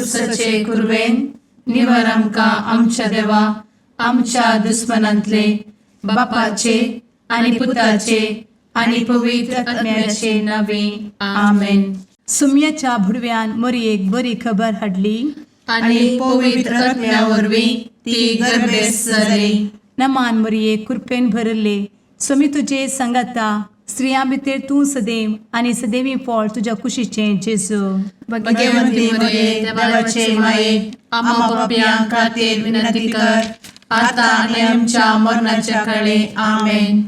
खुर्सचे कुर्वेन निवर आमकां आमच्या देवा आमच्या दुस्मनांतले बापाचे आनी पुताचे आनी पवित्र आत्म्याचे नावे आमेन. सुम्याच्या भुडव्यान मरयेक बरी खबर हाडली आनी पवित्र आत्म्या वरवीं ती गर्भेस जाली. नमान मरयेक कृपेन भरले समी तुजे संगाता स्त्रियां भितर तूं सदैव आनी सदैवी फळ तुज्या कुशीचें जेजू. भगवंती मरिये देवाचे माये आम्हा पाप्यां खातीर विनंती कर आता आनी आमच्या मरणाच्या काळी आमेन.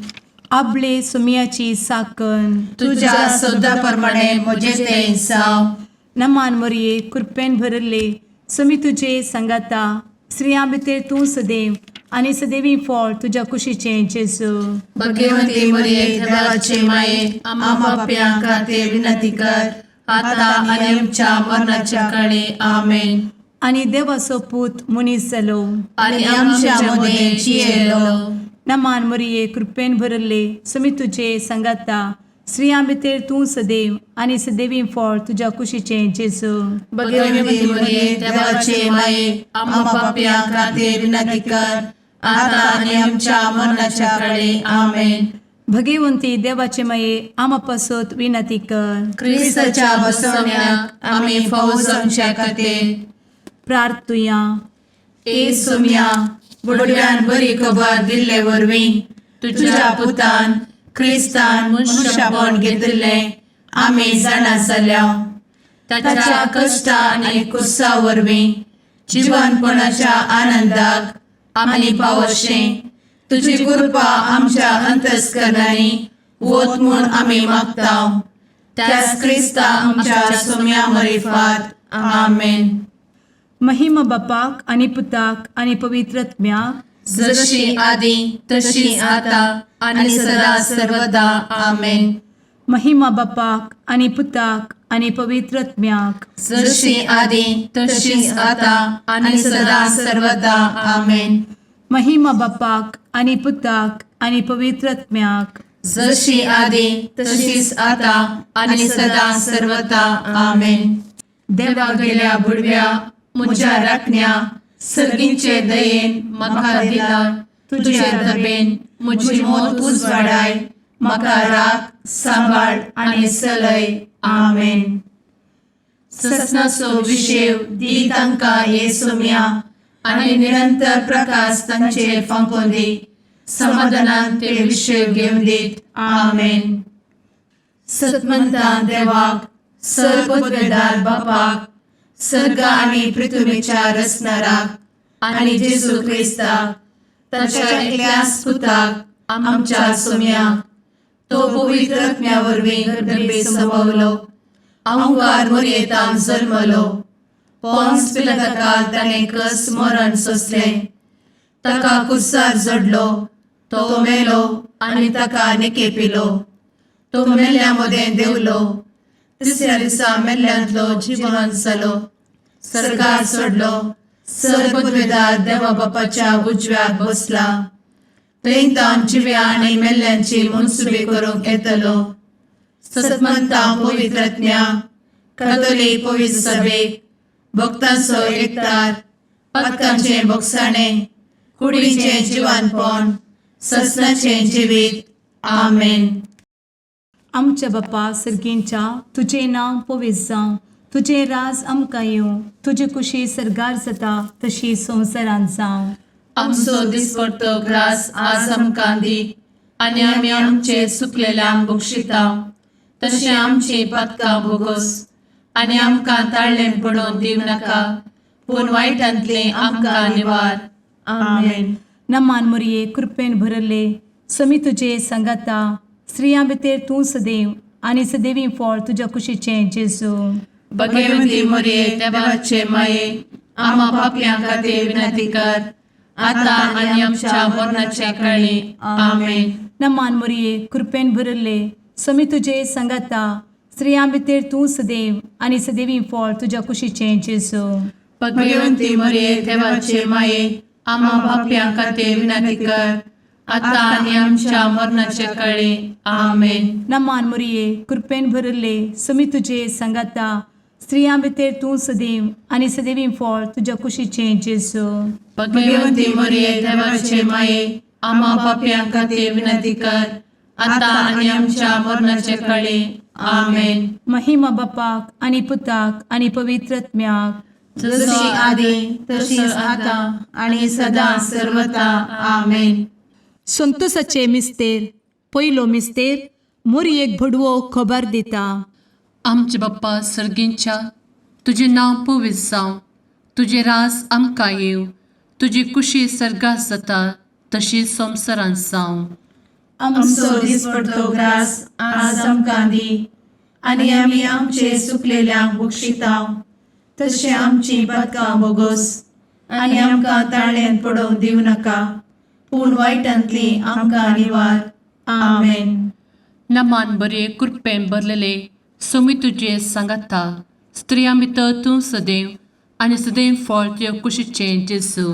आपले सुम्याची साकन तुझ्या सोदा प्रमाणे म्हजे तें जावं. नमान मरये कृपेन भरले समी तुजे संगाता स्त्रियां भितर तूं सदैव आनी सदैवी फळ तुज्या कुशीचें जेजू. भगवंती मरिये देवाचे माये आम्हा पाप्यां खातीर विनंती कर आता आनी आमच्या मरणाच्या काळी आमेन. आनी देवाचो पूत मनीस जालो आनी आमच्या मदें जियेलो. नमान मरये कृपेन भरले समी तुजे संगाता स्त्रियां भितर तूं सदैव आनी सदैवी फळ तुज्या कुशीचें जेजू. भगवंती मरिये देवाचे माये आम्हा पाप्यां खातीर विनंती कर आता आनी आमच्या मरणाच्या काळी आमेन. भगवंती देवाचे माये आमा पासत विनंती कर. क्रिस्ताच्या बसवण्याक आमी फावो जावचे खातीर प्रार्थुया. ए सुम्या बुडव्यान बरी खबर दिल्ले वरवीं तुज्या पुतान क्रिस्तान मनशापण घेतिल्ले आमी जाणा जाल्या. ताच्या कश्टा आनी कुर्सा वरवीं जिवनपणाच्या आनंदाक आमी पावशें तुजी कृपा आमच्या अंतस्करणांनी वोत म्हूण आमी मागतां. त्याच क्रिस्ता आमच्या सुम्या मरिफात आमेन. महिमा बापाक आनी पुताक आनी पवित्र आत्म्याक जशी आदी तशी आता आनी सदा सर्वदा आमेन. महिमा बापाक आनी पुताक आनी पवित्र आत्म्याक जशी आदी तशीच आता आनी सदा सर्वदा आमेन. महिमा बापाक आनी पुताक आनी पवित्र आत्म्याक जशी आदी तशीच आता आनी सदा सर्वदा आमेन. देवा गेल्या बुडव्या म्हज्या राखण्या सर्गींचे दयेन म्हाका दिला तुजे धबेन म्हजी मोत उजवाडाय म्हाका राख सांबाळ आनी चलय आमेन. ससनाचो विशेव दी तांकां हे सुम्या आनी निरंतर प्रकाश तांचेर फांकून दी. समाधानान ते विशेव घेवन दीत आमेन. सतमंता देवाक सर्वपदवेदार बापाक सर्ग आनी पृथ्वीच्या रचणाराक आनी जेजू क्रिस्ताक ताच्या एकल्याच पुताक आमच्या सुम्याक तो पवित्र आत्म्या वरवीं गर्भे संभवलो. अंगार मरयेंत जल्मलो. पोंस पिलाताकाल ताणें कस मरण सोंसलें. ताका कुर्सार जडलो. तो मेलो आनी ताका निकेपिलो. तो मेल्ल्या मदें देंवलो. तिसऱ्या दिसा मेल्ल्यांतलो जिवंत जालो. सर्गार चडलो. सर्वपदवेदार देवा बापाच्या उजव्याक बसला. थंयतान जिव्या आनी मेल्ल्यांची मनसुबी करूंक येतलो. सतमंतां पवित्र आत्म्या कातोलीक पवित्र सभेक भक्तांचो एकठार पातकांचें भोगसाणें कुडीचें जिवनपण ससनाचें जिवीत आमेन. आमच्या बापा सर्गींच्या तुजें नांव पवित्र जावं. तुजें राज आमकां येवं. तुजी कुशी सर्गार जाता तशी संवसारांत जावं. आमचो दिसपडटो ग्रास आज आमकां दी आनी आमी आमचे चुकलेल्यांक बक्षिता तशें आमची पातकां भोगोस आनी आमकां ताळ्ळें पडोवन दिव नाका पूण वायटांतलें आमकां निवार आमेन. नमान मरये कृपेन भरले समी तुजे संगाता स्त्रियां भितर तूं सदैव आनी सदैवी फळ तुज्या कुशीचें जेजू. भगवंती मरिये देवाचे माये आम्हा पाप्यां खातीर विनंती कर आता आनी आमच्या मरणाच्या काळी आमेन. नमान मरये कृपेन भरले समी तुजे संगाता स्त्रियां भितर तूं सदैव आनी सदैवी फळ तुज्या कुशीचें जेजू. भगवंती मरिये देवाचे माये आम्हा पाप्यां खातीर विनंती कर आता आनी आमच्या मरणाच्या काळी आमेन. नमान मरये कृपेन भरले समी तुजे संगाता स्त्रियां भितर तूं सदैव आनी सदैवी फळ तुज्या कुशीचें जेजू. भगवंती मरिये देवाचे माये आम्हा पाप्यां खातीर विनंती कर आता आणि आमच्या मरणाच्या काळी आमेन. महिमा बापाक आनी पुताक आनी पवित्रत्म्याक, जशी आदी तशीच आता आणि सदा सर्वदा आमेन. संतोसाचे मिस्तेर. पयलो मिस्तेर. मोरयेक भडवो खबर दिता. आमचे बाप्पा सर्गींच्या, तुझे नाव पवित्र जावं, तुझे रास आमकां येव, तुजी कुशी सर्गात जाता तशी संवसारांत जावं. आमचो दिसपडटो ग्रास आज आमकां दी आणि आमी आमचे सुकलेल्यांक बक्षितांव, तशें आमची पातकां बोगोस आनी आमकां ताळ्यान पडोवंक दिवं नाका, पूण वायटांतली आमकां निवार. आमेन. नमान बरे कृपेन भरलेले सोमी तुजे सांगाता, स्त्रियां भितर तूं सदैव आनी सदैव फळ तुज्या कुशीचें जेजू.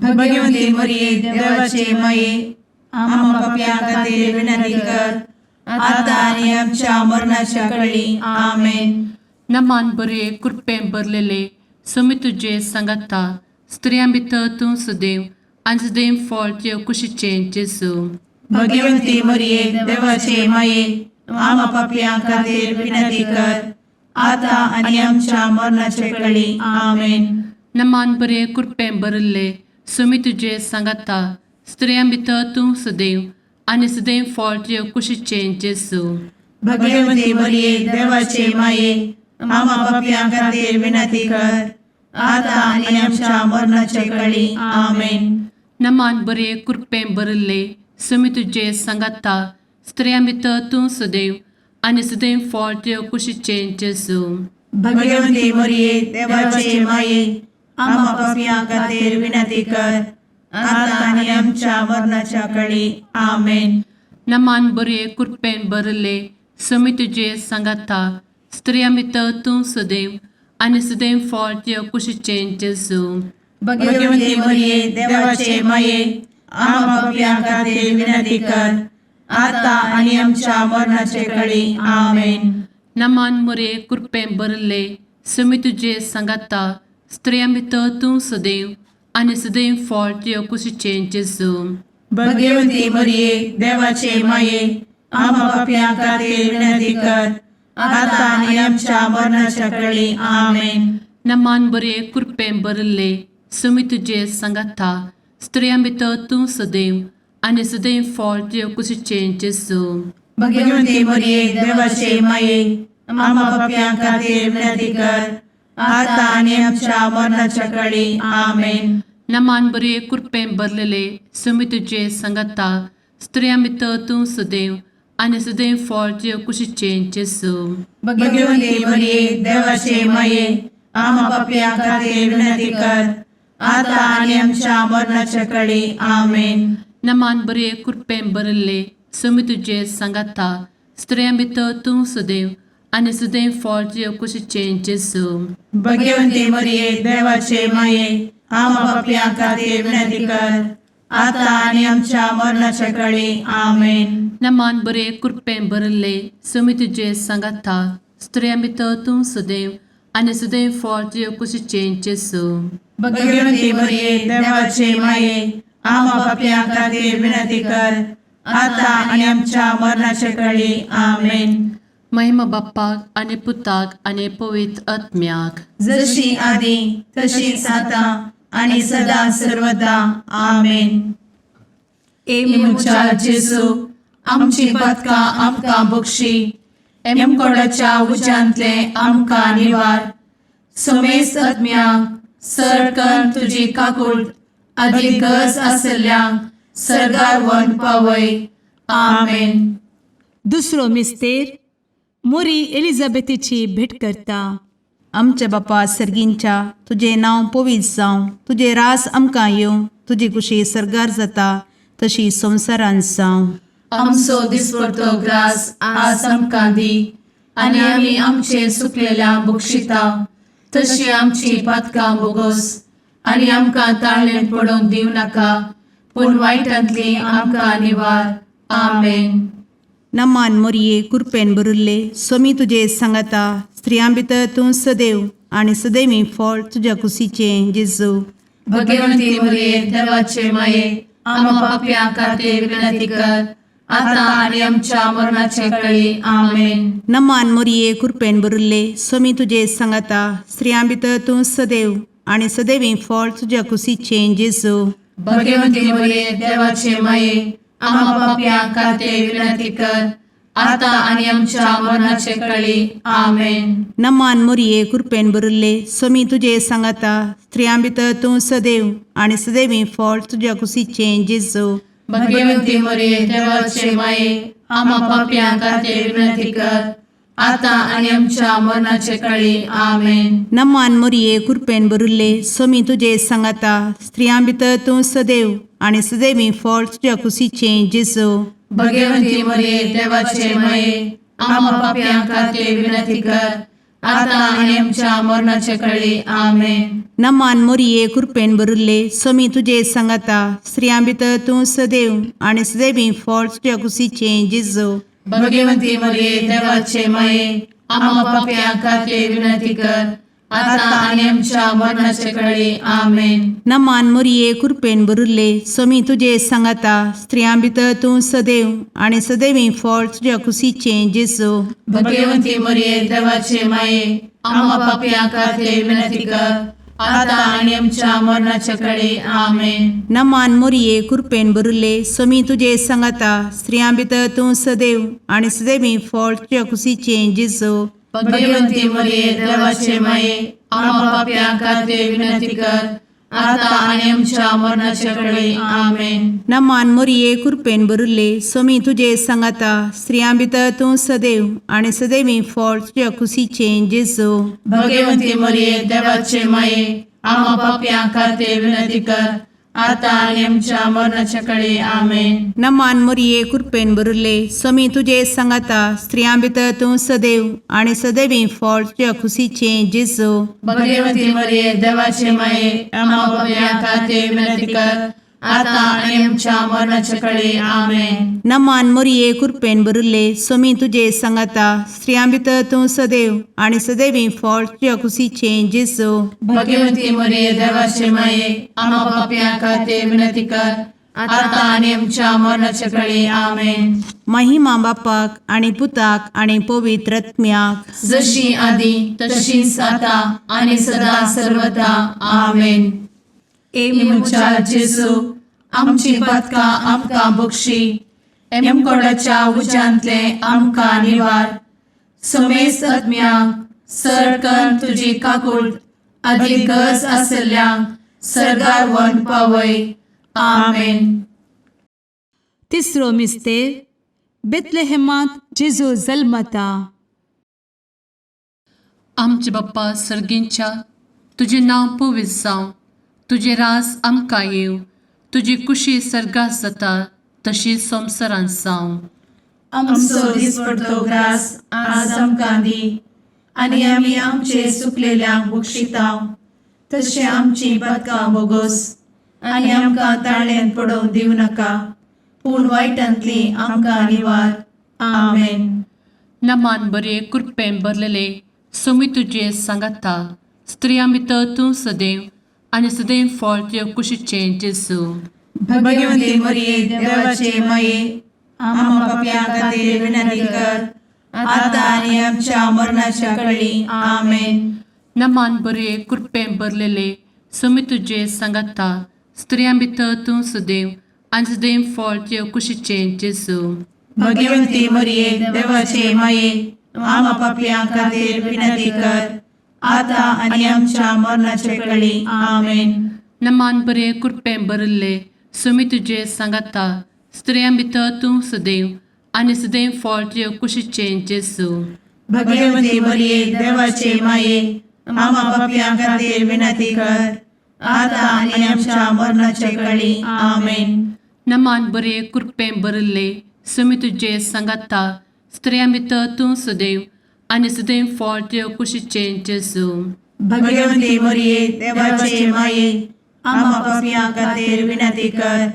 भगवंती मरिये देवाचे माये आम्हा पाप्यां खातीर विनंती कर आता आणि आमच्या मरणाच्या काळी आमेन. नमान बरे कृपेन भरलेले सोमी तुजे सांगाता, स्त्रियां भितर तूं सदैव आनी सदैव फळ तुज्या कुशीचें जेजू. भगवंती मरिये देवाचे माये आम्हा पाप्यां खातीर विनंती कर आता आणि आमच्या मरणाच्या काळी आमेन. नमान बरे कृपेन भरले सोमी तुजे सांगाता, स्त्रियां भितर तूं सदैव आनी सदैव फळ तुज्या कुशीचें जेजू. भगवंती मरिये देवाचे माये आम्हा पाप्यां खातीर विनंती कर आता आणि आमच्या मरणाच्या काळी आमेन. नमान बरे कृपेन भरले सोमी तुजे सांगाता, स्त्रियां भितर तूं सदैव आनी सदैव फळ तुज्या कुशीचें जेजू. भगवंती मरिये देवाचे माये आम्हा पाप्यां खातीर विनंती कर आता आणि आमच्या मरणाच्या काळी आमेन. नमान बरे कृपेन भरले सोमी तुजे सांगाता, स्त्रियां भितर तूं सदैव आनी सदैव फळ तुज्या कुशीचें जेजू. भगवंती मरिये देवाचे माये आम्हा पाप्यां खातीर विनंती कर आता आणि आमच्या मरणाच्या काळी आमेन. नमान बरे कृपेन भरले सोमी तुजे सांगाता, स्त्रियां भितर तूं सदैव आनी सदैव फळ तुज्या कुशीचें जेजू. भगवंती मरिये देवाचे माये आम्हा पाप्यां खातीर विनंती कर आता आणि आमच्या मरणाच्या काळी आमेन. नमान बरे कृपेन भरले सोमी तुजे सांगाता, स्त्रियां भितर तूं सदैव आनी सदैव फळ तुज्या कुशीचें जेजू. भगवंती मरिये देवाचे माये आम्हा पाप्यां खातीर विनंती कर आता आणि आमच्या मरणाच्या काळी आमेन. नमान बरे कृपेन भरलेले सोमी तुजे सांगाता, स्त्रियां भितर तूं सदैव आनी सदैव फळ तुज्या कुशीचें जेजू. भगवंती मरिये देवाचे माये आम्हा पाप्यां खातीर विनंती कर आता आणि आमच्या मरणाच्या काळी आमेन. नमान बरे कृपेन भरले सोमी तुजे सांगाता, स्त्रियां भितर तूं सदैव आनी सदैव फळ तुज्या कुशीचें जेजू. भगवंती मरिये देवाचे माये आम्हा पाप्यां खातीर विनंती कर आता आणि आमच्या मरणाच्या काळी आमेन. नमान बरे कृपेन भरले सोमी तुजे सांगाता, स्त्रियां भितर तूं सदैव आनी सदैव फळ तुज्या कुशीचें जेजू. भगवंती मरिये देवाचे माये आम्हा पाप्यां खातीर विनंती कर आता आणि आमच्या मरणाच्या काळी आमेन. महिमा बाप्पाक आनी पुताक आनी पवित्र आत्म्याक, जशी आदी तशीच आता आणि सदा सर्वदा आमेन. मुचा जेजू आमची पातकां आमकां बक्षी, एमकोडाच्या उज्यांतले आमकां निवार. सोमेस आत्म्याक सडकन तुजी काकूट अधिक गरज आसल्यांक सर्गार व्हरून पावय. आमेन. दुसरो मिस्तेर. मोरी एलिझाबेथीची भेट करता. आमच्या बापा सर्गींच्या, तुझे नाव पवित्र जावं, तुझे रास आमकां येवं, तुजी कुशी सर्गार जाता तशी संवसारांत जावं. आमचो दिसपडटो ग्रास आज आमकां दी आनी आमी आमचे सुकलेल्यांक बक्षितांव, तशी आमची पातकां बोगोस आनी आमकां ताळ्यान पडोवंक दिवं नाका, पूण वायटांतली आमकां निवार. आमेन. नमान मोरये कृपेन भरुल्ले, सोमी तुजे सांगाता, स्त्रियां भितर तूं सदैव आणि सदैवी फळ तुझ्या कुशीचें जेजू. भगवंती मरिये देवाचे माये आम्हा पाप्यां खातीर विनंती कर आता आणि आमच्या मरणाचे काळी आमेन. नमान मोरये कृपेन भरिल्ले स्वामी तुजे सांगाता स्त्रियां भितर तूं सदैव आणि सदैवी फळ तुझ्या कुशीचें जेजू. भगवंती मरिये देवाचे माये आम्हा पाप्यां खातीर विनंती कर आता आणि आमच्या मरणाचे काळी आमेन. नमान मोरये कृपेन भरिल्ले स्वामी तुजे सांगाता स्त्रियां भितर तूं सदैव आणि सदैवी फळ तुझ्या कुशीचें जेजू. भगवंती मरिये देवाचे माये आम्हा पाप्यां खातीर विनंती कर आता आणि आमच्या मरणाचे काळी आमेन. नमान मोरये कृपेन भरिल्ले स्वामी तुजे सांगाता स्त्रियां भितर तूं सदैव आणि सदैवी फळ तुझ्या कुशीचें जेजू. भगवंती मरिये देवाचे माये आम्हा पाप्यां खातीर विनंती कर आता आणि आमच्या मरणाचे काळी आमेन. नमान मोरये कृपेन भरिल्ले स्वामी तुजे सांगाता स्त्रियां भितर तूं सदैव आणि सदैवी फळ तुझ्या कुशीचें जेजू. भगवंती मरिये देवाचे माये आम्हा पाप्यां खातीर विनंती कर आता आणि आमच्या मरणाचे काळी आमेन. नमान मोरये कृपेन भरिल्ले स्वामी तुजे सांगाता स्त्रियां भितर तूं सदैव आणि सदैवी फळ तुझ्या कुशीचें जेजू. भगवंती मरिये देवाचे माये आम्हा पाप्यां खातीर विनंती कर आता आणि आमच्या मरणाचे काळी आमेन. नमान मोरये कृपेन भरिल्ले स्वामी तुजे सांगाता स्त्रियां भितर तूं सदैव आणि सदैवी फळ तुझ्या कुशीचें जेजू. भगवंती मरिये देवाचे माये आम्हा पाप्यां खातीर विनंती कर आता आणि आमच्या मरणाचे काळी आमेन. नमान मोरये कृपेन भरिल्ले स्वामी तुजे सांगाता स्त्रियां भितर तूं सदैव आणि सदैवी फळ तुझ्या कुशीचें जेजू. भगवंती मरिये देवाचे माये आम्हा पाप्यां खातीर विनंती कर आता आणि आमच्या मरणाच्या काळी आमेन. नमान मोरये कृपेन भरिल्ले स्वामी तुजे सांगाता स्त्रियां भितर तूं सदैव आणि सदैवी फळ तुझ्या कुशीचें जेजू. भगवंती मरिये देवाचे माये आम्हा पाप्यां खातीर विनंती कर आता आणि आमच्या मरणाच्या काळी आमेन. नमान मोरये कृपेन भरिल्ले स्वामी तुजे सांगाता स्त्रियां भितर तूं सदैव आणि सदैवी फळ तुझ्या कुशीचें जेजू. भगवंती मरिये देवाचे माये आम्हा पाप्यां खातीर विनंती कर आता आणि आमच्या मरणाच्या काळी आमेन. महिमा बापाक आणि पुताक आणि पवित्र आत्म्याक जशी आधी तशीच आता आणि सदा सर्वदा आमेन. एमुच्या जेजू आमची पदकां आमकां बक्षी एमकोडाच्या उज्यांतले आमकां निवार. समेस्त आत्म्यांक सरकन तुजी काकूट अधिक गरज आसल्ल्यांक सरगार वन पावय. आमेन. तिसरो मिस्तेर बेतलेहेमांत जेजू जल्मता. आमचे बाप्पा सर्गींच्या तुझे नांव पवित्र जावं, तुझे राज आमकां येवं, तुजी कुशी सर्गात जाता तशी संवसारांत जावं. आमचो दिसपडटो ग्रास आज आमकां दी आनी आमी आमचे चुकलेल्यांक बक्षितांव तशें आमची पदकां बोगोस आनी आमकां ताळ्यान पडोवंक दिवं नाका पूण वायटांतली आमकां निवार. आमेन. नमान बरे कृपेन भरलेले स्वामी तुजे सांगाता स्त्रियां भितर तूं सदैव आणि सदैव फळ तुझ्या कुशीचें जेजू. भगवंती मरिये देवाचे माये आम्हा पाप्यां खातीर विनंती कर आता आनी आमच्या मरणाच्या काळी. आमेन. नमान बरे कृपेन भरलेले स्वामी तुजे सांगाता स्त्रियां भितर तूं सदैव आणि सदैव फळ तुझ्या कुशीचें जेजू. भगवंती मरिये देवाचे माये आम्हा पाप्यां खातीर विनंती कर आता आनी आमच्या मरणाचे काळी. आमेन. नमान बरे कृपेन भरले स्वामी तुजे सांगाता स्त्रियां भितर तूं सदैव आणि सदैव फळ तुझ्या कुशीचें जेजू. भगवंती मरिये देवाचे माये आम्हा पाप्यां खातीर विनंती कर आता आनी आमच्या मरणाचे काळी. आमेन. नमान बरे कृपेन भरले स्वामी तुजे सांगाता स्त्रियां भितर तूं सदैव आणि सदैव फळ तुझ्या कुशीचें जेजू. भगवंती मरिये देवाचे माये आम्हा पाप्यां खातीर विनंती कर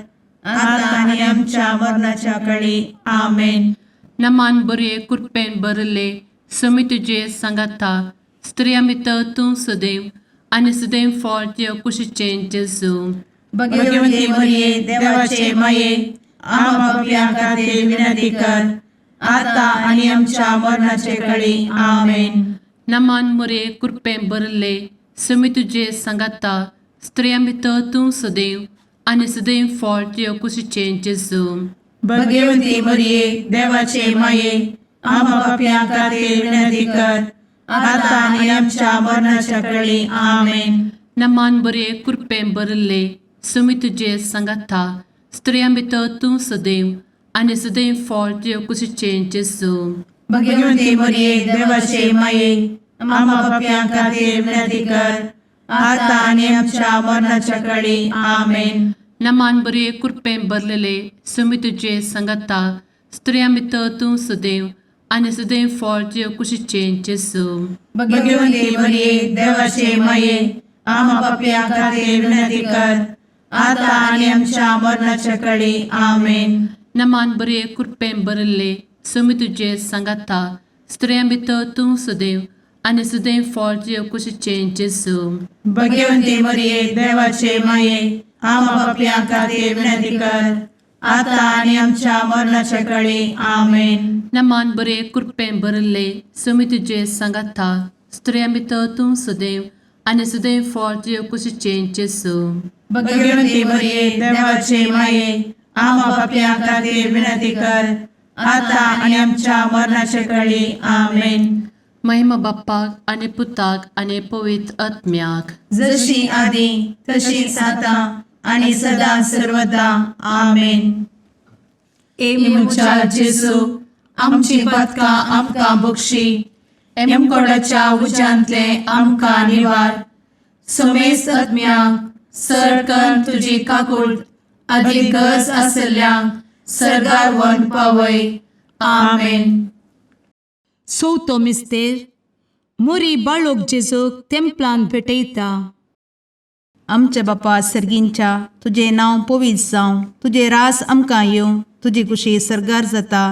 आता आनी आमच्या मरणाच्या काळी. आमेन. नमान बरे कृपेन भरले समी तुझे सांगाता स्त्रियां भितर तूं सदैव आनी सदैव फळ तुझ्या कुशीचें जेजू. भगवती मरिये देवाचे माये आम्हा पापियां खातीर विनंती कर आता आणि आमच्या मरणाचे काळी आमेन. नमान मोरे कृपें भरले समी तुझे सांगाता स्त्रियां भितर तूं सदैव आनी सदैव फळ तुझ्या कुशीचें जेजू. भगवती मरिये देवाचे माये आम्हा पापियां खातीर विनंती कर आता आणि आमच्या मरणाच्या काळी आमेन. नमान बरे कृपें भरले समी तुझे सांगाता स्त्रियां भितर तूं सदैव आनी सदैव फळ तुझ्या कुशीचें जेजू. भगवती मरिये देवाचे माये आम्हा पापियां खातीर विनंती कर आता आणि आमच्या मरणाच्या काळी आमेन. नमान बरे कृपें भरलेले समी तुझे सांगाता स्त्रियां भितर तूं सदैव आनी सदैव फळ तुझ्या कुशीचें जेजू. भगवती मरिये देवाचे माये आम्हा पापियां खातीर विनंती कर आता आणि आमच्या मरणाच्या काळी आमेन. नमान बरे कृपें भरले समी तुझे सांगाता स्त्रियां भितर तूं सदैव आनी सदैव फळ तुझ्या कुशीचें जेजू. भगवती मरिये देवाचे माये आम्हा पापियां खातीर विनंती कर आता आणि आमच्या मरणाच्या काळी आमेन. नमान बरे कृपें भरले समी तुझे सांगाता स्त्रियां भितर तूं सदैव आनी सदैव फळ तुझ्या कुशीचें जेजू. भगवती मरिये देवाचे माये आम्हा पापियां खातीर विनंती कर आता आणि आमच्या मरणाच्या काळी आमेन. महिमा बाप्पाक आनी पुताक आनी पवित्र आत्म्याक जशी आदी तशीच आता आणि सदा सर्वदा आमेन. मुचा जेजू आमची पदकां आमकां बक्षी एमकोडाच्या उज्यांतले आमकां निवार. समेस्त आत्म्यांक सरकन तुजी काकूळ अधिक गरज आसल्ल्यांक सरगार वन पावय. आमेन. चवथो मिस्तेर मोरी बाळोक जेजूक तेंपलान भेटयता. आमच्या बापा सर्गींच्या तुझे नांव पवित्र जावं, तुझे रास आमकां येवं, तुजी कुशी सरगार जाता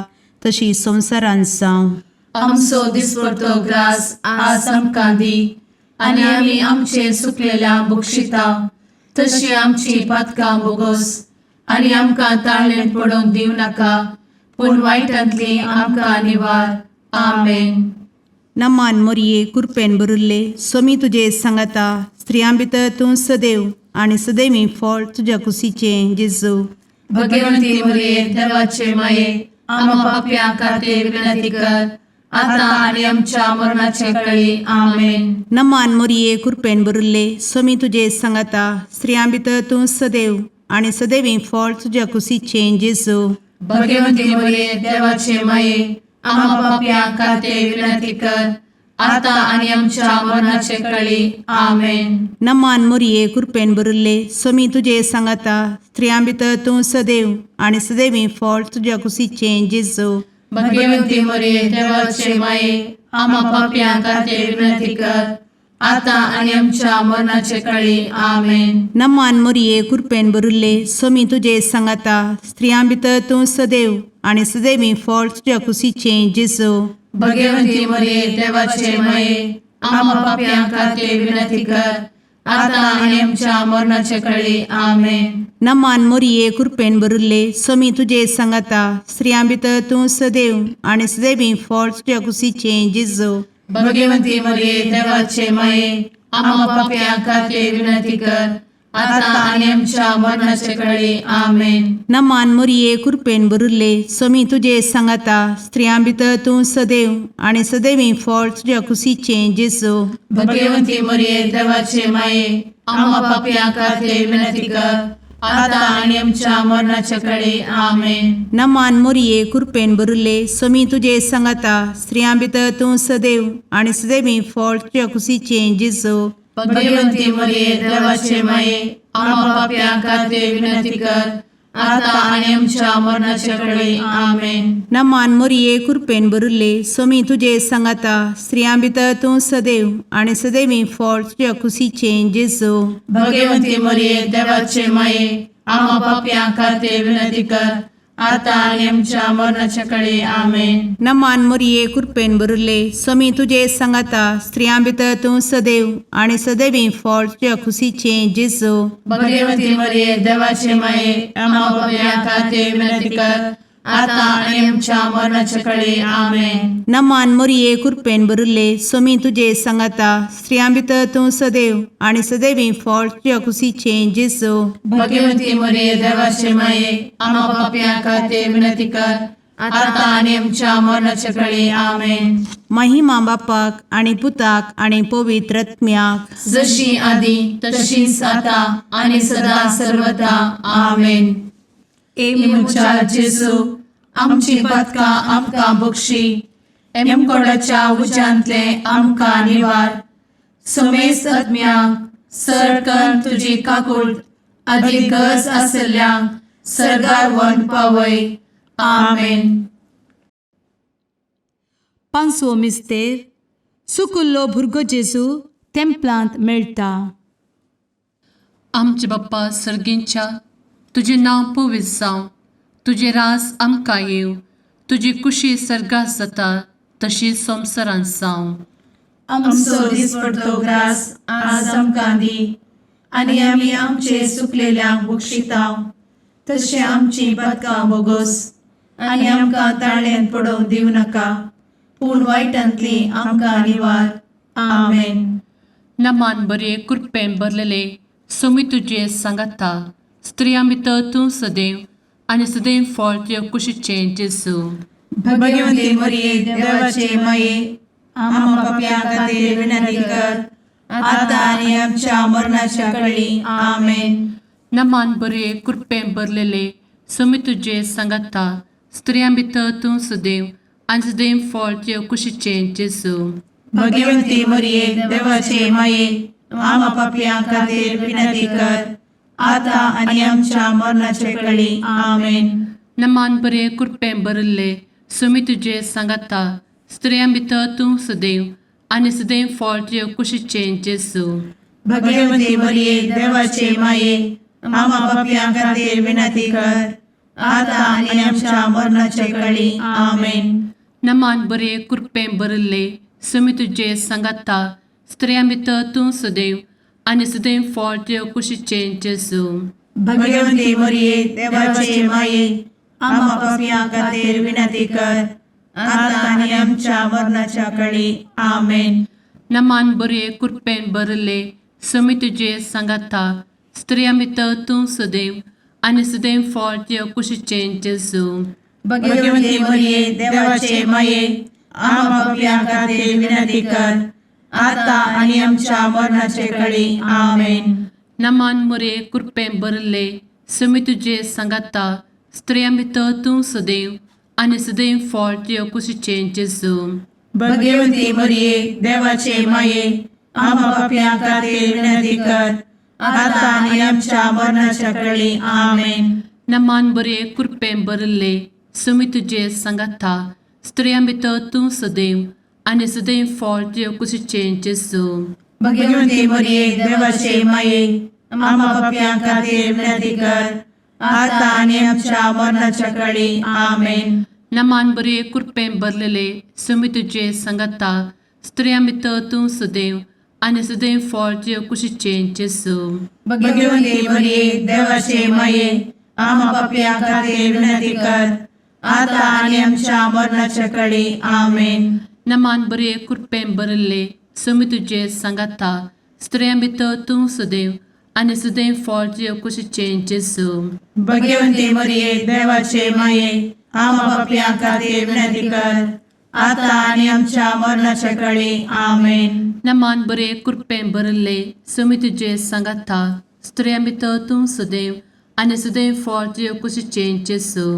तशी संवसारांत जावं. आमचो दिसपडटो ग्रास आज आमकां दी आनी आमी आमचे चुकलेल्यांक बक्षिता तशी आमची पातकां बोगोस आनी आमकां ताळ्ळें पडोवंक दिव नाका पूण वायटांतली आमकां निवार. आमेन. नमान मोरये कृपेन भरिल्ले समी तुजे सांगाता स्त्रियां भितर तूं सदैव आनी सदैवी फळ तुज्या कुशीचें जेजू. भगवती मरिये देवाचे माये आम्हा पापियां खातीर विनंती कर आता आणि आमच्या मरणाचे काळी. आमेन. नमान मोरये कृपेन भरिल्ले समी तुजे सांगाता स्त्रियां भितर तूं सदैव आनी सदैवी फळ तुज्या कुशीचें जेजू. भगवती मरिये देवाचे माये आम्हा पापियां खातीर विनंती कर आता आणि आमच्या मरणाचे काळी. आमेन. नमान मोरये कृपेन भरिल्ले समी तुजे सांगाता स्त्रियां भितर तूं सदैव आनी सदैवी फळ तुज्या कुशीचें जेजू. भगवती मरिये देवाचे माये आम्हा पापियां खातीर विनंती कर आता आणि आमच्या मरणाचे काळी. आमेन. नमान मोरये कृपेन भरिल्ले समी तुजे सांगाता स्त्रियां भितर तूं सदैव आनी सदैवी फळ तुज्या कुशीचें जेजू. भगवती मरिये देवाचे माये आम्हा पापियां खातीर विनंती कर आता आणि आमच्या मरणाचे काळी. आमेन. नमान मोरये कृपेन भरिल्ले समी तुजे सांगाता स्त्रियां भितर तूं सदैव आनी सदैवी फळ तुज्या कुशीचें जेजू. भगवती मरिये देवाचे माये आम्हा पापियां खातीर विनंती कर आता आणि आमच्या मरणाचे काळी. आमेन. नमान मोरये कृपेन भरिल्ले समी तुजे सांगाता स्त्रियां भितर तूं सदैव आनी सदैवी फळ तुज्या कुशीचें जेजू. भगवती मरिये देवाचे माये आम्हा पापियां खातीर विनंती कर आता आणि आमच्या मरणाच्या काळी. आमेन. नमान मोरये कृपेन भरिल्ले समी तुजे सांगाता स्त्रियां भितर तूं सदैव आनी सदैवी फळ तुज्या कुशीचें जेजू. भगवती मरिये देवाचे माये आम्हा पापियां खातीर विनंती कर आता आणि आमच्या मरणाच्या काळी. आमेन. नमान मोरये कृपेन भरिल्ले समी तुजे सांगाता स्त्रियां भितर तूं सदैव आनी सदैवी फळ तुज्या कुशीचें जेजू. भगवती मरिये देवाचे माये आम्हा पापियां खातीर विनंती कर आता आणि आमच्या मरणाच्या काळी आमेन. नमान मोरये कृपेन बरुले स्वामी तुझे सांगाता स्त्रियां भितर तूं सदैव आणि सदैवी फळ तुझ्या खुशीचे जेजू. भगवती मरिये देवाचे माये आम्हा पाप्यां खातीर विनंती कर, आता आणि आमच्या मरणाच्या काळी आमेन. नमान मोरये कृपेन बरुले स्वामी तुझे सांगाता स्त्रियां भितर तूं सदैव आणि सदैवी फळ तुझ्या खुशीचे जेजू. भगवती मरिये देवाचे माये आम्हा पाप्यां खातीर विनंती कर, आता आणि आमच्या मरणाच्या काळी आमेन. महिमा बापाक आणि पुताक आणि पवित्र आत्म्याक, जशी आधी तशीच आता आणि सदा सर्वदा आमेन. मुचा जेजू आमची पदकां आमकां बक्षी, एमकोडाच्या उज्यांतले आमकां निवार. समेस्त आत्म्यांक सरकन तुजी काकूट अधिक गरज आसल्ल्यांक सरगार वन पावय. आमेन. पांचवो मिस्तेर सुकुल्लो भुरगो जेजू तेंपलांत मेळटा. आमचे बाप्पा सर्गींच्या तुझे नांव पवित्र जावं, तुझे रास आमकां येव, तुजी कुशी सर्गास जाता तशी संवसारांत जावं. आमचो दिसपडटो ग्रास आज आमकां दी, आनी आमी आमचे सुकलेल्यांक बक्षितांव. तशें आमची पदकां बोगोस आनी आमकां ताळ्यान पडोवंक दिवं नाका, पूण वायटांतली आमकां निवार. आमेन. नमान बरे कृपेन भरलेले सोमी तुझे सांगाता स्त्रियां भितर तूं सदैव आणि सदैव फळ तुझ्या कुशीचे जेजू. भगवती मरिये देवाचे माये आम्हा पाप्यां खातीर विनंती कर, आता आनी आमच्या मरणाच्या काळी आमेन. नमान बरे कृपेन भरलेले सोमी तुझे सांगाता स्त्रियां भितर तूं सदैव आणि सदैव फळ तुझ्या कुशीचे जेजू. भगवती मरिये देवाचे माये आम्हा पाप्यां खातीर विनंती कर, आता आनी आमच्या मरणाच्या काळी आमेन. नमान बरे कृपेन भरले सोमी तुझे सांगाता स्त्रियां भितर तूं सदैव आणि सदैव फळ तुझ्या कुशीचे जेजू. भगवती मरिये देवाचे माये आम्हा पाप्यां खातीर विनंती कर, आता आनी आमच्या मरणाच्या काळी आमेन. नमान बरे कृपेन भरले सोमी तुझे सांगाता स्त्रियां भितर तूं सदैव आणि सदैव फळ तुझ्या कुशीचे जेजू. भगवती मरिये देवाचे माये आम्हा पाप्यां खातीर विनंती कर, आता आनी आमच्या मरणाच्या काळी आमेन. नमान बरे कृपेन भरले सोमी तुझे सांगाता स्त्रियां भितर तूं सदैव आणि सदैव फळ तुझ्या कुशीचे जेजू. भगवती मरिये देवाचे माये आम्हा पाप्यां खातीर विनंती कर, आता आनी आमच्या मरणाच्या काळी आमेन. नमान बरे कृपेन भरले सोमी तुझे सांगाता स्त्रियां भितर तूं सदैव आणि सदैव फळ तुझ्या कुशीचे जेजू. भगवती मरिये देवाचे माये आम्हा पाप्यां खातीर विनंती कर, आता आनी आमच्या मरणाच्या काळी आमेन. नमान बरे कृपेन भरले सोमी तुझे सांगाता स्त्रियां भितर तूं सदैव आणि सदैव फळ तुझ्या कुशीचे जेजू. भगवती मरिये देवाचे माये आम्हा पाप्यां खातीर विनंती कर, आता आनी आमच्या मरणाच्या काळी आमेन. नमान बरे कृपेन भरलेले सोमी तुझे सांगाता स्त्रियां भितर तूं सदैव आणि सदैव फळ तुझ्या कुशीचे जेजू. भगवती मरिये देवाचे माये आम्हा पाप्यां खातीर विनंती कर, आता आनी आमच्या मरणाच्या काळी आमेन. नमान बरे कृपेन भरले सोमी तुझे सांगाता स्त्रियां भितर तूं सदैव आणि सदैव फळ तुझ्या कुशीचे जेजू. भगवती मरिये देवाचे माये आम्हा पाप्यां खातीर विनंती कर, आता आनी आमच्या मरणाच्या काळी आमेन. नमान बरे कृपेन भरले सोमी तुझे सांगाता स्त्रियां भितर तूं सदैव आणि सदैव फळ तुझ्या कुशीचे जेजू.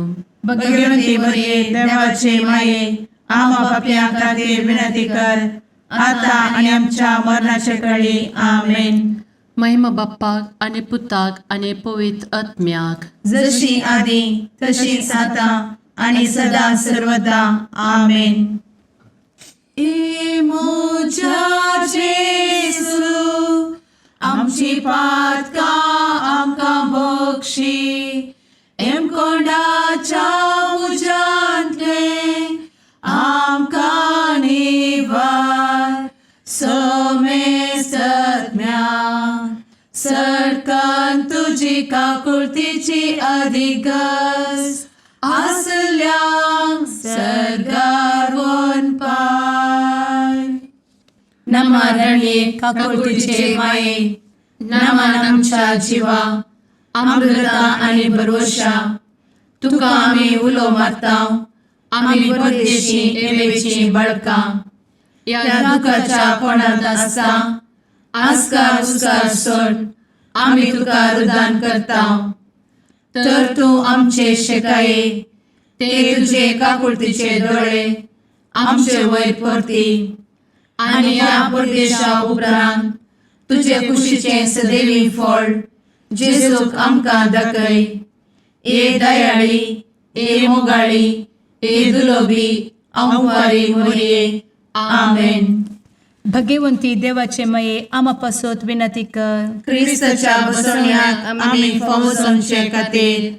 भगवती मरिये देवाचे माये आम्हा पाप्यां खातीर विनंती कर, आता आनी आमच्या मरणाच्या काळी आमेन. महिमा बाप्पाक आणि पुताक आणि पवित्र आत्म्याक, जशी आधी तशीच आता आणि सदा सर्वदा आमेन. मोजा जेजू आमची पातकां आमकां बक्षी, एम कोंडाच्या काकुळतीची अधिगस आसल्या सरगार वन पाय. नमारणे काकुळतीचे माये नमान आमच्या जिवा अमृता आणि भरवशा तुका आम्ही उलो मारताव. आम्ही परदेशी एवेची बळका या दुखाच्या कोणात आसता आस्कार उस्कार सोड आम्ही तुका रुदान करताव. तर तू आमचे शेकाये ते तुझे काकुळतीचे डोळे आमचे वयर परती आणि या परदेशा उपरांत तुझे कुशीचे सदैवी फळ जेजूक आमकां दाखय. ए दयाळी ए मोगाळी ए दुलोबी अंवारी मोरये. आमेन. भगवंती देवाचे मये आम्हा पासोत विनंती कर. क्रिस्ताच्या बसवण्यात आम्ही फावोसोनचे खातीर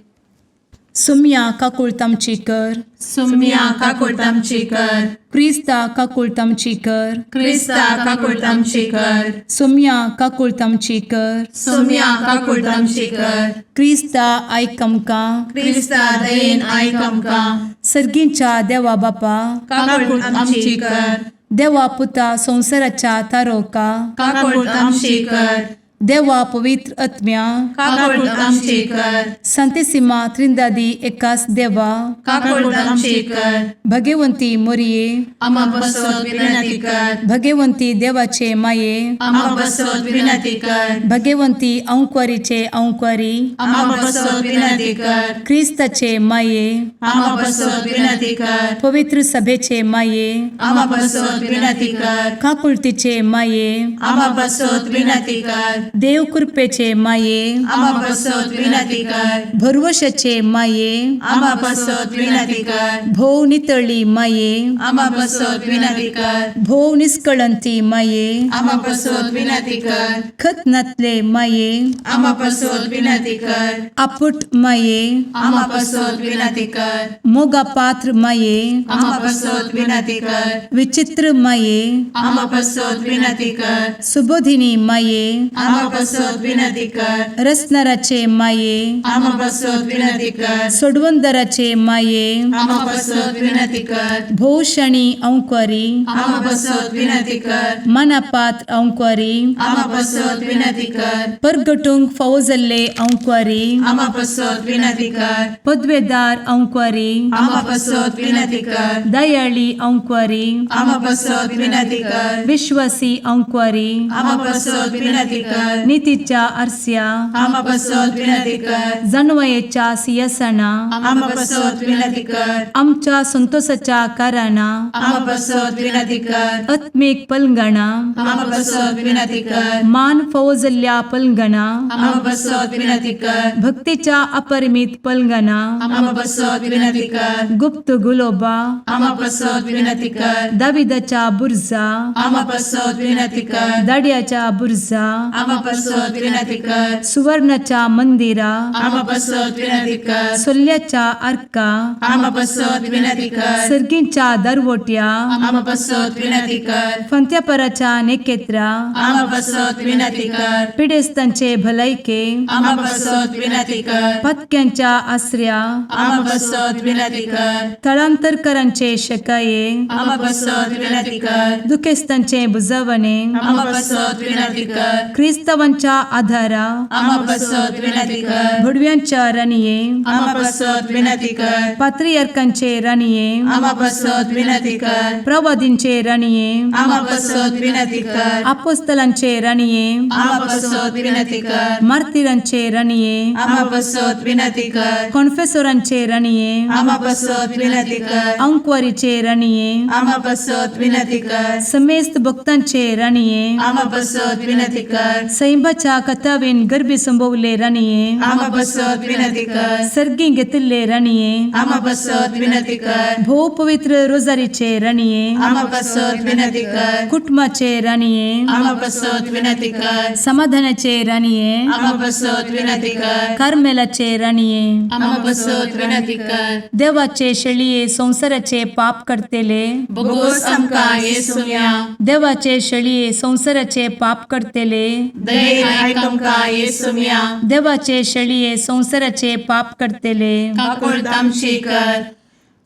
सुम्या काकुळतामची कर. सुम्या काकुळतामची कर. क्रिस्ता काकुळतामची कर. क्रिस्ता काकुळतामची कर. सुम्या काकुळतामची कर. सुम्या काकुळतामची कर. क्रिस्ता आयकमका. क्रिस्ता दयेन आयक आमकां. सर्गींच्या देवा बापा काकुळतामची कर. देवा पुता संसाराच्या तारोका. काकुळतामची कर. देवा पवित्र आत्म्या काकुळतामची कर. संतेसिमा त्रिंदादी एकाच देवा काकुळतामची कर. भगवंती मोरिये आम्हा बसवत विनंती कर. भगवंती देवाचे माये आम्हा बसवत विनंती कर. भगवंती औंक्वारीचे औंक्वारी आम्हा बसवत विनंती कर. ख्रिस्ताचे माये आम्हा बसवत विनंती कर. पवित्र सभेचे माये आम्हा बसवत विनंती कर. काकुळतीचे माये आम्हा बसवत विनंती कर. देव कृपेचे माये आम्हा बसवत विनंती कर. भरवशाचे माये आम्हा बसवत विनंती कर. भोव नितळी माये आम्हा बसवत विनंती कर. भोव निष्कळंती माये आम्हा बसवत विनंती कर. खत नातले माये आम्हा बसवत विनंती कर. आपुट माये आम्हा बसवत विनंती कर. मोगा पात्र माये आम्हा बसवत विनंती कर. विचित्र माये आम्हा बसवत विनंती कर. सुबोधिनी माये आम्हा बसवत विनंती कर. रसनाराचे माये आम्हा बसवत विनंती कर. सोडवंदराचे माये आम्हा बसवत विनंती कर. भोषणी औंक्वारी आम्हा बसवत विनंती कर. मनापात्र औंक्वारी आम्हा बसवत विनंती कर. परगटुंग फौजल्ले औंक्वारी आम्हा बसवत विनंती कर. पदवेदार औंक्वारी आम्हा बसवत विनंती कर. दयाळी औंक्वारी आम्हा बसवत विनंती कर. विश्वासी औंक्वारी आम्हा बसवत विनंती कर. नीतीच्या आरस्या आम्हा बसवत विनंती कर. जणवयेच्या सिंहासना आम्हा बसवत विनंती कर. आमच्या संतोषाच्या कारणा आम्हा बसवत विनंती कर. आत्मिक पलंगणा आम्हा बसवत विनंती कर. मान फौजल्या पलंगणा आम्हा बसवत विनंती कर. भक्तीच्या अपरिमित पलंगणा आम्हा बसवत विनंती कर. गुप्त गुलोबा आम्हा बसवत विनंती कर. दाविदाच्या बुर्जा आम्हा बसवत विनंती कर. दाडियाच्या बुर्जा आम्हा बसवत विनंती कर. सुवर्णाच्या मंदिरा आम्हा बसवत विनंती कर. सोल्याच्या अर्का आम्हा बसवत विनंती कर. सर्गींच्या दरवोट्या आम्हा बसवत विनंती कर. फंत्यापराच्या नेकेत्रा आम्हा बसवत विनंती कर. पिडेस्तांचे भलायके आम्हा बसवत विनंती कर. पथक्यांच्या आश्रया आम्हा बसवत विनंती कर. स्थळांतरकरांचे शकाये आम्हा बसवत विनंती कर. दुखेस्तांचे बुजावणे आम्हा बसवत विनंती कर. ख्रिस्तवांच्या आधारा आम्हा बसवत विनंती कर. भुडव्यांच्या राणीये आम्हा बसवत विनंती कर. पात्रियार्कांचे राणीये आम्हा बसवत विनंती कर. प्रवादींचे राणीये आम्हा बसवत विनंती कर. अपोस्तलांचे राणीये आम्हा बसवत विनंती कर. मार्तिरांचे राणीये आम्हा बसवत विनंती कर. कॉन्फेसोरांचे राणीये आम्हा बसवत विनंती कर. अंक्वारीचे राणीये आम्हा बसवत विनंती कर. समेस्त भक्तांचे राणीये आम्हा बसवत विनंती कर. सैंबाच्या कथावेन गर्भी संभवले राणीये आम्हा बसवत विनंती कर. सर्गी घेतले राणीये आम्हा बसवत विनंती कर. भो पवित्र रोजारीचे राणीये आम्हा बसवत विनंती कर. कुटुंबाचे राणीये आम्हा बसवत विनंती कर. समाधानाचे राणीये आम्हा बसवत विनंती कर. कार्मेलाचे राणीये आम्हा बसवत विनंती कर. देवाचे शळीये संसाराचे पाप करतेले बोगोस आमकां येसुया. देवाचे शळीये संसाराचे पाप करतेले दयेन आयक आमकां येसू मिया देवाचे शेळये संवसाराचे पाप करतेले काकूळ तामशी कर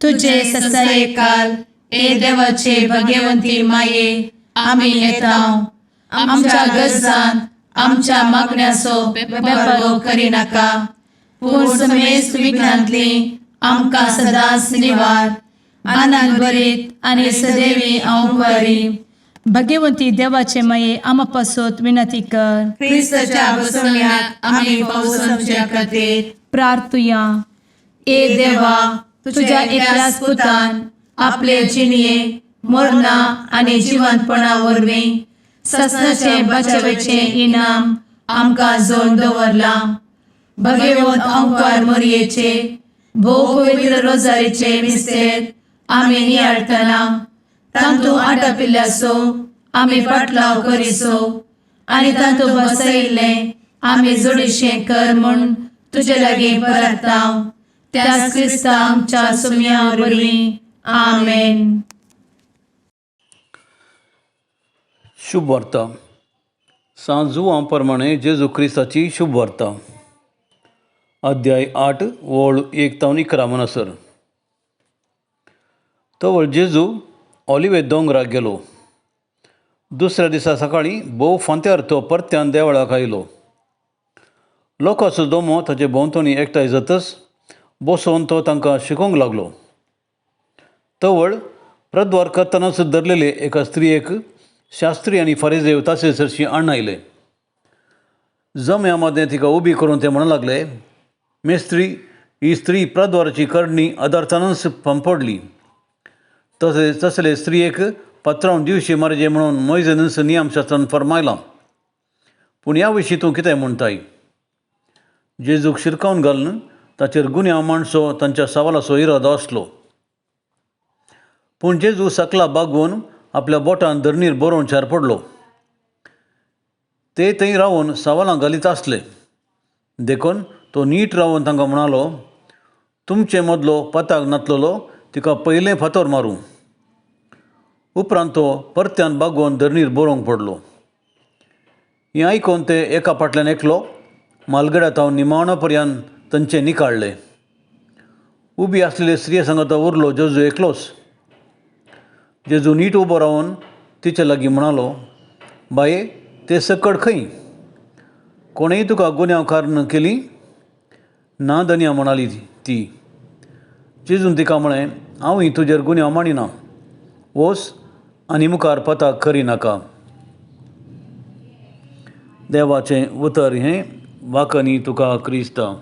तुझे ससाये काल ए देवाचे भाग्यवंती माये आमी येताव आमच्या गरजान आमच्या मागण्याचो बेपागो करी नाका पूण समेस्त विघ्नांतली आमकां सदांच निवार आनंद बरीत आनी सदैवी औंकवारी भाग्यवंती देवाचे माये आमा पासत विनंती कर क्रिस्ताच्या बसवण्याक आमी पावसाच्या खातीर प्रार्थुया ए देवा तुझ्या एकल्याच पुतान आपले जिणये मरणा आनी जिवंतपणा वरवीं सस्नाचे बचावेचे इनाम आमकां जोड दवरला भगवंत औंकार मरयेचे भोव पवित्र रोजारीचे मिस्तेर आमी नियाळटना तांतू आटापिल्ल्याचो आमी पाटलाव करिसो आनी तांतू बसयिल्ले आमी जोडिशें कर म्हूण तुजे लागीं परतांव त्याच क्रिस्ता आमच्या सुम्या वरवीं आमेन. शुभ वार्ता सांजुवां प्रमाणे जेजू क्रिस्ताची शुभ वार्ता अध्याय 8 ओळ 1 तावन 11 म्हणसर. तवळ जेजू ऑलिवे दोंगराक गेलो. दुसऱ्या दिसा सकाळी भोव फांत्यार तो परत्यान देवळाक आयलो. लोकांचो दोमो ताचे भोंवतणी एकठांय जातच बसोवन तो तांकां शिकोवंक लागलो. तवळ प्रद्वार करतनाच धरलेले एका स्त्रियेक शास्त्री आनी फारिजेव ताचे सरशी आण आयले. जम्या मदें तिका उबी करून ते म्हणू लागले, मेस्त्री, ही स्त्री प्रद्वाराची करणी अदार्थानच पंपडली. तसले स्त्रियेक पत्रावन दिवची मारजे म्हणून मोइजेनस नियमशास्त्रान फरमायलां. पूण ह्या विशीं तूं कितें म्हणटाय? जेजूक शिरकावन घालून ताचेर गुन्यांव मांडचो तांच्या सवालाचो इरादो आसलो. पूण जेजू सकला बागवून आपल्या बोटान धरणीर बरोवन शार पडलो. ते थंय रावन सवालां घालीत आसले देखून तो नीट रावन तांकां म्हणालो, तुमचे मदलो पताक नातलोलो तिका पयलें फातर मारूं. उपरांत तो परत्यान बागोवन धरणीर बरोवंक पडलो. हें आयकून ते एका फाटल्यान एकलो मालगड्यात हांव निमावणा पर्यंत तांचे निकाळले. उबी आसलेले स्त्रिये सांगता उरलो जेजू एकलोच. जेजू नीट उबो रावन तिचे लागीं म्हणालो, बाये, ते सकड खंय? कोणेय तुका गुन्यांव कारण केली? ना धन्या म्हणाली ती. जेजून तिका म्हळें, हांवूय तुजेर गुन्यांव मांडिना. वच आनी मुखार पताक करी नाका. देवाचें उतर हें वाकनी तुका क्रिस्ता.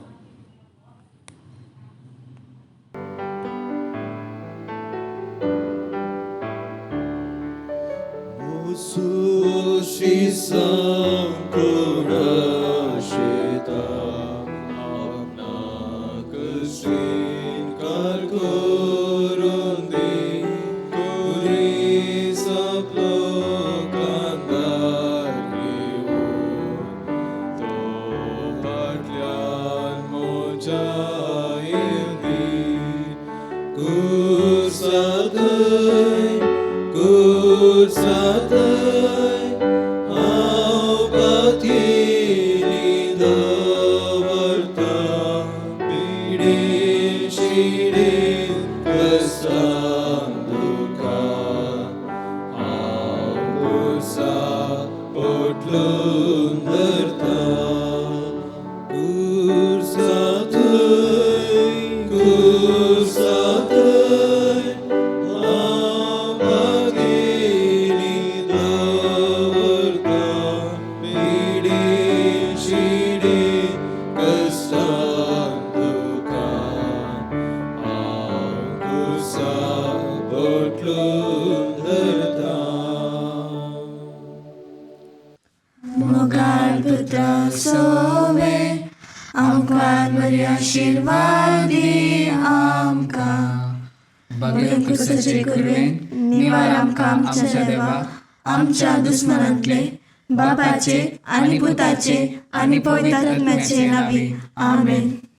निवार आमकां आमच्या देवा आमच्या दुस्मनांतले बापाचे आनी पुताचे आनी पवित्र आत्म्याचे नांवी आमेन.